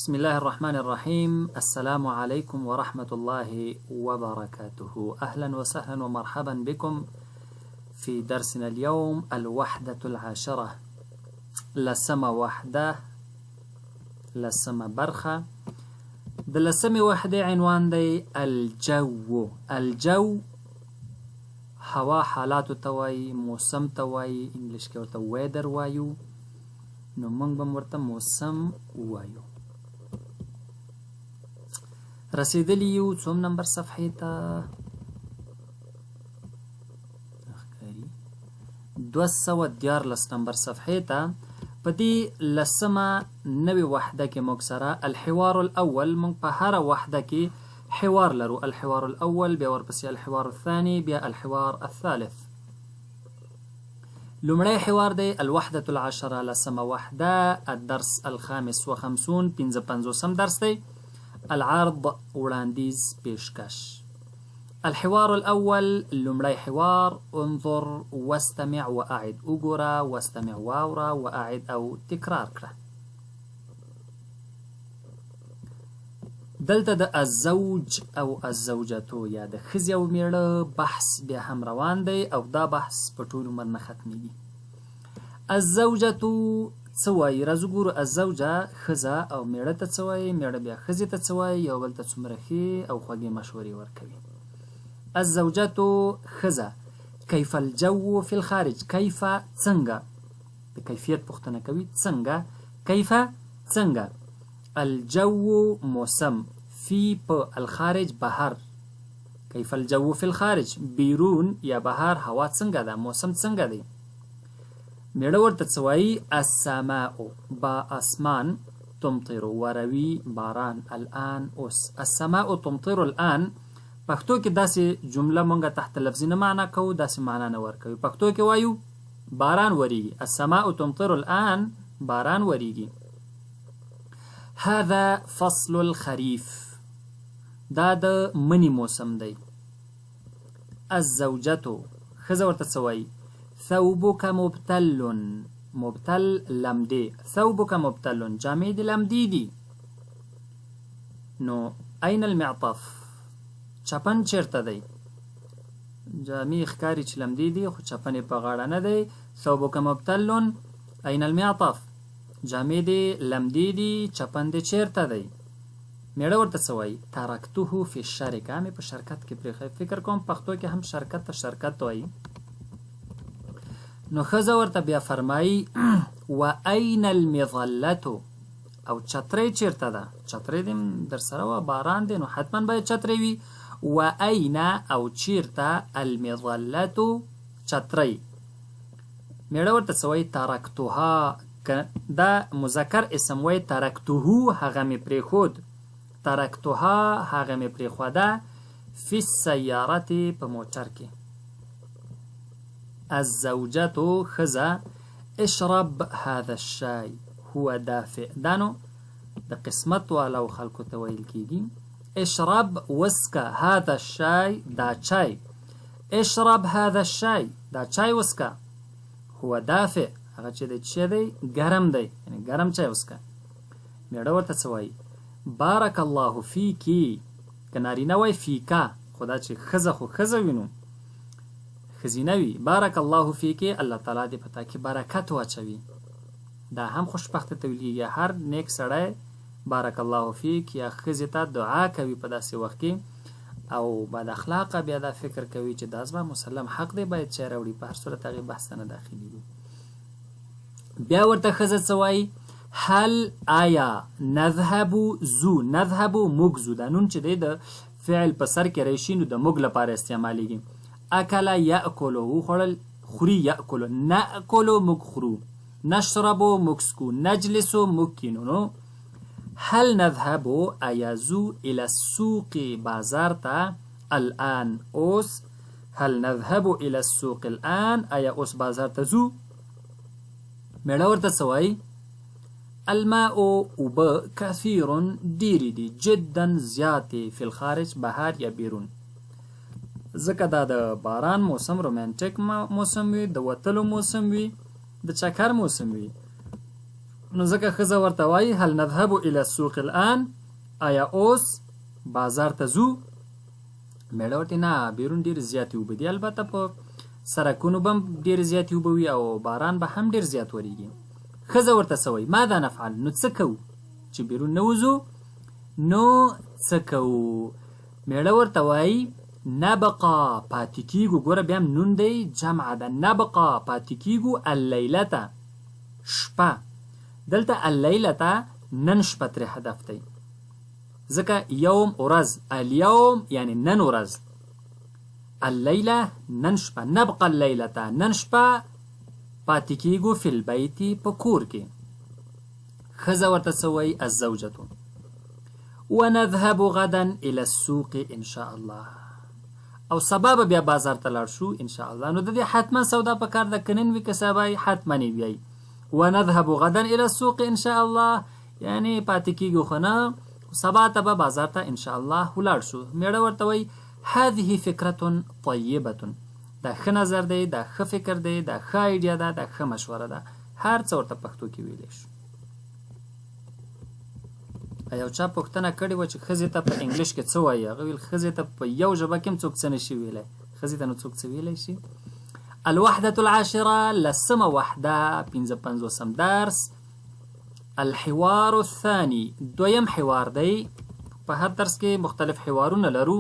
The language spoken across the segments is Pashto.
بسم الله الرحمن الرحيم. السلام عليكم ورحمة الله وبركاته. أهلا وسهلا ومرحبا بكم في درسنا اليوم الوحدة العاشرة. لسمة وحدة، لسمة برخة. د لسمة وحدة عنوان دی الجو. الجو هوا حالاتو توای، موسم توای، انګلیش کې ورته ویدر وایو، نو موږ به ورته موسم وایو. رسیدلی یو څوم نمبر صفحې ته؟ 214 نمبر صفحې ته. په دې لسمه نوې وحده کې موږ سره الحوار الاول، موږ په هره وحده کې حوار لرو. الحوار الاول، بیا ورپسې الحوار الثاني، بیا الحوار الثالث. لومړی حوار دی الوحدة العاشرة، لسمه وحده، الدرس الخامس وخمسون، 55 درس دی. العرض وړاندیز، پیشکش. الحوار الأول، لومړی حوار، انظر واستمع واعد. وګوره، واستمع واوره، واعد او تکرار کړه. دلته د الزوج او الزوجتو یا د ښځې او میړه بحث بیا هم روان دی، او دا بحث په ټول عمر نه ختمیږي. الزوجتو څه وایي؟ راځو ګورو. الزوجه ښځه او میړه ته څه وایي، میړه بیا ښځې ته څه وایي، یو بل ته څومره ښې او خوږې مشورې ورکوي. الزوجتو ښځه، کیف الجو فی الخارج. کیف څنګه، د کیفیت پوښتنه کوي. څنګه، کیف څنګه. الجو موسم، فی په الخارج بهر. کیف الجو فی الخارج، بیرون یا بهر هوا څنګه ده، موسم څنګه دی. میړه ورته څه وایي؟ السماء، با اسمان، تمطر وروي باران، الان اوس. السماء تمطر الان. پښتو کې داسې جمله مونږه تحت لفظي نه معنا کوو، داسې معنا نه ورکوي. پښتو کې وایو باران وریږي. السماء تمطر الان، باران وریږي. هذا فصل الخريف، دا د منی موسم دی. الزوجتو ښځه ورته څه وایي؟ ثوبك مبتل، مبتل لمدې. ثوبك مبتل، جامې دې لمدې دي. نو این المعطف، چپن چیرته دی؟ جامې ښکاري چې لمدې دي، خو چپن یې په غاړه نه دی. ثوبك مبتل این المعطف، جامې دې لمدې دي، چپن دې چیرته دی؟ میړه ورته څه وایي؟ ترکته فی الشرکه، مې په شرکت کې پرېښی. فکر کوم پښتو کې هم شرکت ته شرکت وایي. نو ښځه ورته بیا فرمایي و این المظلة، او چترۍ چیرته ده؟ چترۍ دې در سره وه، باران دی نو حتما باید چترۍ وي. و این او چیرته المظلة، چترۍ. میړه ورته څه وایي؟ ترکتها، دا مذکر اسم وایي. ترکته هغه مې پرېښود، ترکتها هغه مې پرېښوده، فی السیارة په موټر کې. الزوجة ښځه، اشرب هذا الشاي هو دافئ. دا نو د قسمت والاو خلکو ته ویل کېږي. اشرب وسکه، هذا الشاي دا چای. اشرب هذا الشاي دا چای وسکه. هو دافئ هغه چې دی څه دی؟ ګرم دی، یعنی ګرم چای وسکه. میړه ورته څه وایي؟ بارک الله فیکی، که نارینه وایي فیکا، خو دا چې ښځه خو ښځه وي نو ښځینه وي. بارک الله فیکی، الله تعالی دې په تا کې برکت واچوي. دا هم خوشبخته ته ویلېږي. هر نیک سړی بارک الله فیک یا ښځې ته دعا کوي په داسې وخت کې، او بد اخلاقه بیا دا فکر کوي چې دا زما مسلم حق دی، باید چای راوړي. په هر صورت هغې بحث ته نه داخلېږي. بیا ورته ښځه څه وایي؟ هل آیا نذهب زو، نذهب موږ زو. دا نون چې دی د فعل په سر کې راشي نو د موږ لپاره استعمالیږي. اکل یاکل، وخوړل، خوري. یاکل، ناکل موږ خورو. نشرب موږ څکو. نجلس موږ کینو. نو هل نذهب آیا زو الى السوق، بازار ته، الان اوس. هل نذهب الى السوق الان، آیا اوس بازار ته زو؟ میړه ورته څه وایي؟ الماء اوبه، کثیر ډیرې دي، جدا زیاتې، فی الخارج بهر یا بیرون. ځکه دا د باران موسم رومانټیک موسم وي، د وتلو موسم وي، د چکر موسم وي. نو ځکه ښځه ورته وایي هل نذهب الى السوق الان، آیا اوس بازار ته ځو؟ میړه ورته نه، بیرون ډېرې زیاتې اوبه دي، البته په سړکونو به هم ډېرې زیاتې اوبه وي او باران به هم ډېر زیات وریږي. ښځه ورته څه وایي ماذا نفعل، نو څه کوو چې بیرون نه وځو نو څه کوو؟ میړه ورته وایي نبقا، پاتې کیږو. ګوره بیا هم نون دی جمع ده، نبقا پاتې کیږو، اللیلته شپه. دلته اللیلته نن شپه ترې هدف دی، ځکه یوم ورځ، الیوم یعنی نن ورځ، اللیله نن شپه، نبقا اللیلته نن شپه پاتې کیږو، فی البیت په کور کې. ښځه ورته څه وایي الزوجة ونذهب غدا الى السوق ان شاء الله، او سبا به بیا بازار ته لاړ شو ان شاء الله. نو د دې حتما سودا په کار ده، که نن وي که سبا یې حتما یې بیایي. ونذهب غدا الى السوق ان شاء الله یعنی پاتې کیږو خو نه، سبا ته به بازار ته ان شاء الله ولاړ شو. میړه ورته وایي هذه فکرة طیبة، دا ښه نظر دی، دا ښه فکر دی، دا ښه ایډیا ده، دا ښه مشوره ده. هر څه ورته پښتو کې ویلی شو. یو چا پوښتنه کړې وه چې ښځې ته په انګلیش کې څه وایي، هغه ویل ښځې ته په یو ژبه کې هم څوک څه نشي ویلی، ښځې ته نو څوک څه ویلی شي. الوحدة العاشرة، لسمه وحده، 55 درس. الحوار الثاني، دویم حوار دی. په هر درس کې مختلف حوارونه لرو،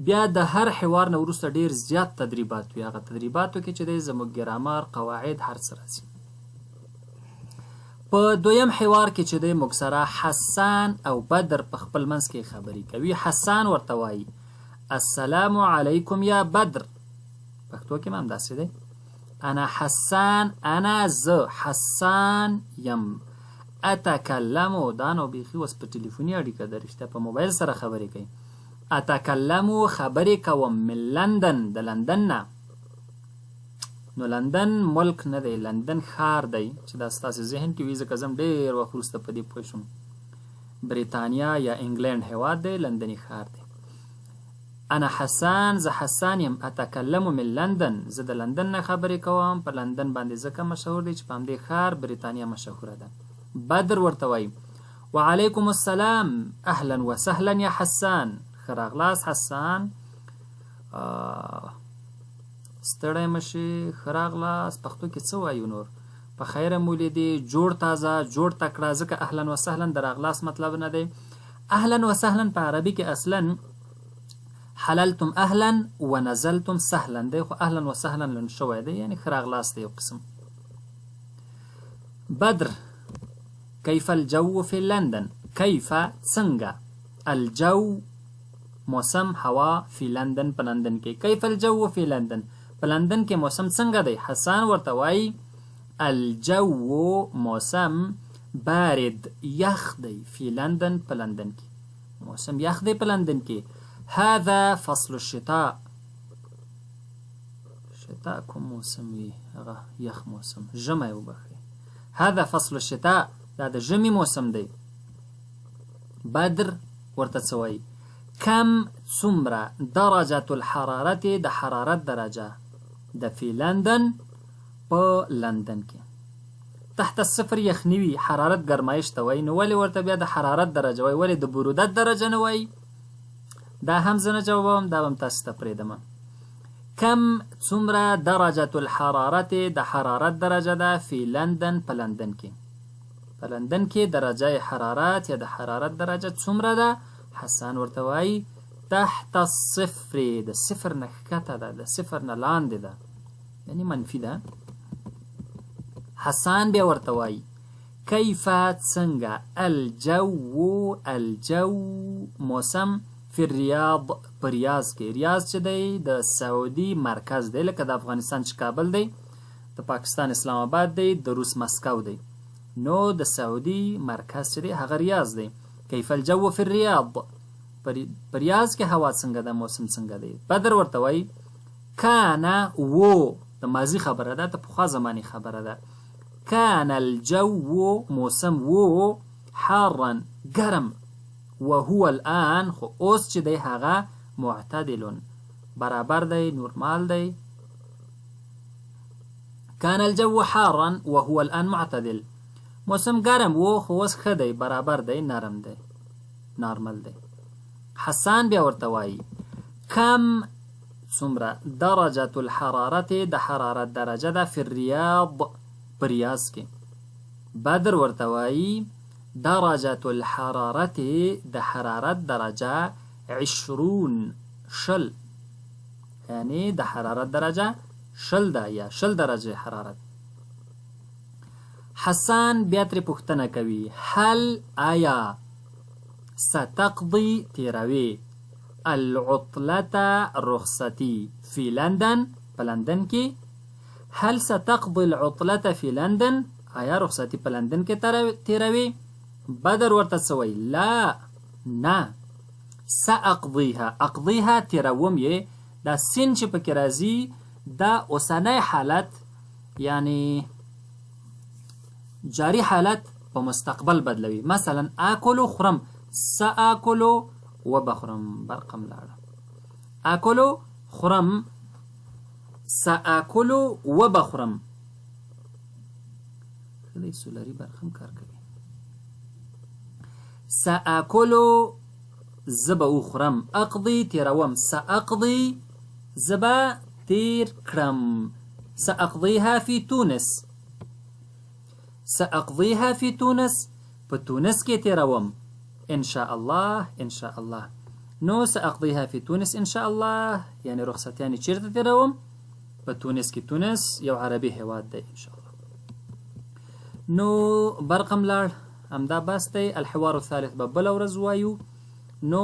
بیا د هر حوار نه وروسته ډېر زیات تدریبات وي. هغه تدریباتو کې چې دی زموږ ګرامر، قواعد، هر څه راځي. په دویم حوار کې چې دی موږ سره حسان او بدر په خپل منځ کې خبرې کوي. حسان ورته وایي السلام علیکم یا بدر، پښتو کې هم همداسې دی. انا حسان، انا زه حسان یم. اتکلمو، دا نو بیخي اوس په ټلیفوني اړیکه ده، رښتیا په موبایل سره خبرې کوي. اتکلمو خبرې کوم، من لندن، د لندن نه. نو لندن ملک نه دی، لندن ښار دی، چې دا ستاسې ذهن کې وي، ځکه زه هم ډېر وخت وروسته په دې پوه شوم. بریتانیا یا انګلینډ هیواد دی، لندني ښار دی. انا حسان، زه حسان یم. اتکلم من لندن، زه د لندن نه خبرې کوم. په لندن باندې ځکه مشهور دی چې په همدې ښار بریتانیا مشهوره ده. بدر ورته وایي وعلیکم السلام، اهلا وسهلا یا حسان، ښه راغلاست حسان، ستړی مه شې، ښه راغلاست. پښتو کې څه وایو نور؟ په خیره مو لیدې، جوړ تازه، جوړ تکړه، ځکه اهلا وسهلا د راغلاست مطلب نه دی. اهلا وسهلا په عربي کې اصلا حللتم اهلا ونزلتم سهلا دی، خو اهلا وسهلا لن شوی دی، یعنی ښه راغلاست دی یو قسم. بدر کیف الجو فی لندن، کیف څنګه، الجو موسم، هوا، فی لندن په لندن کې، کیف الجو فی لندن په لندن کې موسم څنګه دی. حسان ورته وایي الجو موسم بارد، یخ دی، فی لندن په لندن کې موسم یخ دی په لندن کې. هذا فصل الشتاء، شتاء کوم موسم وي، هغه یخ موسم، ژمی وبخښئ. هذا فصل الشتاء، دا د ژمي موسم دی. بدر ورته څه وایي کم، څومره، درجة الحرارت، د حرارت درجه د فی لندن په لندن کې. تحت الصفر یخني وي، حرارت ګرمایش ته وایي. نو ولې ورته بیا د حرارت درجه وایي، ولې د برودت درجه نه وایي؟ دا هم زه نه جوابوم، دا به هم تاسو ته پرېږدم. کم، څومره، درجة الحرارت، د حرارت درجه ده، فی لندن په لندن کې. په لندن کې درجه حرارت یا د حرارت درجه څومره ده؟ حسان ورته وایي تحت الصفر، د صفر نه ښکته ده، د صفر نه لاندې ده، یعنی منفي ده. حسان بیا ورته وایي کیف، څنګه، الجو، الجو موسم، فی الریاض، په ریاض کې. ریاض چې دی د سعودي مرکز دی، لکه د افغانستان چې کابل دی، د پاکستان اسلام آباد دی، د روس مسکو دی. نو د سعودي مرکز چې دی هغه ریاض دی. کیف الجو فی الریاض، په ریاض کې هوا څنګه ده، موسم څنګه دی. بدر ورته وایي کان، و د ماضي خبره ده، د پخوا زماني خبره ده. کان الجو موسم و، حارا ګرم، وهو الان، خو اوس چې دی هغه معتدل، برابر دی، نورمال دی. كان الجو حارا وهو الآن معتدل. موسم ګرم و خو اوس ښه دی، برابر دی، نرم دی، نارمل دی. حسان بیا ورته وایي کم څومره درجة الحرارت د حرارت درجه ده فی الریاض په ریاض کې. بدر ورته وایي درجة الحرارت د حرارت درجه 20 شل، یعنی د حرارت درجه شل ده یا شل درجه حرارت. حسان بیا ترې پوښتنه کوي هل آیا ستقضي تیروي العطلة رخصتي في لندن په لندن کې. هل ستقضي العطلة في لندن، آیا رخصتي په لندن کې تیروي؟ بدر ورته څه وایي لا نه، سأقضيها، اقضيها تیروم یې، دا سین چې پکې راځي دا اوسنی حالت یعنی جاری حالت په مستقبل بدلوي. مثلا آکلو خورم، سآکلو و بخورم، برقم لاړه، آکلو خورم، سآکلو و بخورم. خدای سولاري برقم کار کوي. سآکلو زبا او خورم، اقضي تیروم، سأقضي زبا تیر کړم، سأقضيها في تونس، سأقضيها في تونس په تونس کې تیروم، ان شاء الله ان شاء الله. نو سأقضيها في تونس ان شاء الله یعنی رخصتیانی چیرته تیروم؟ په تونس کې. تونس یو عربي هیواد دی ان شاء الله. نو برقم لاړ، همدا بس دی. الحوار الثالث به بله ورځ وایو. نو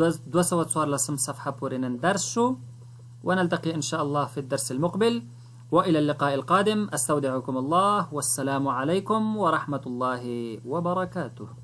214 صفحه پورې نن درس شو. ونلتقي إن شاء الله في الدرس المقبل، وإلى اللقاء القادم. أستودعكم الله والسلام عليكم ورحمة الله وبركاته.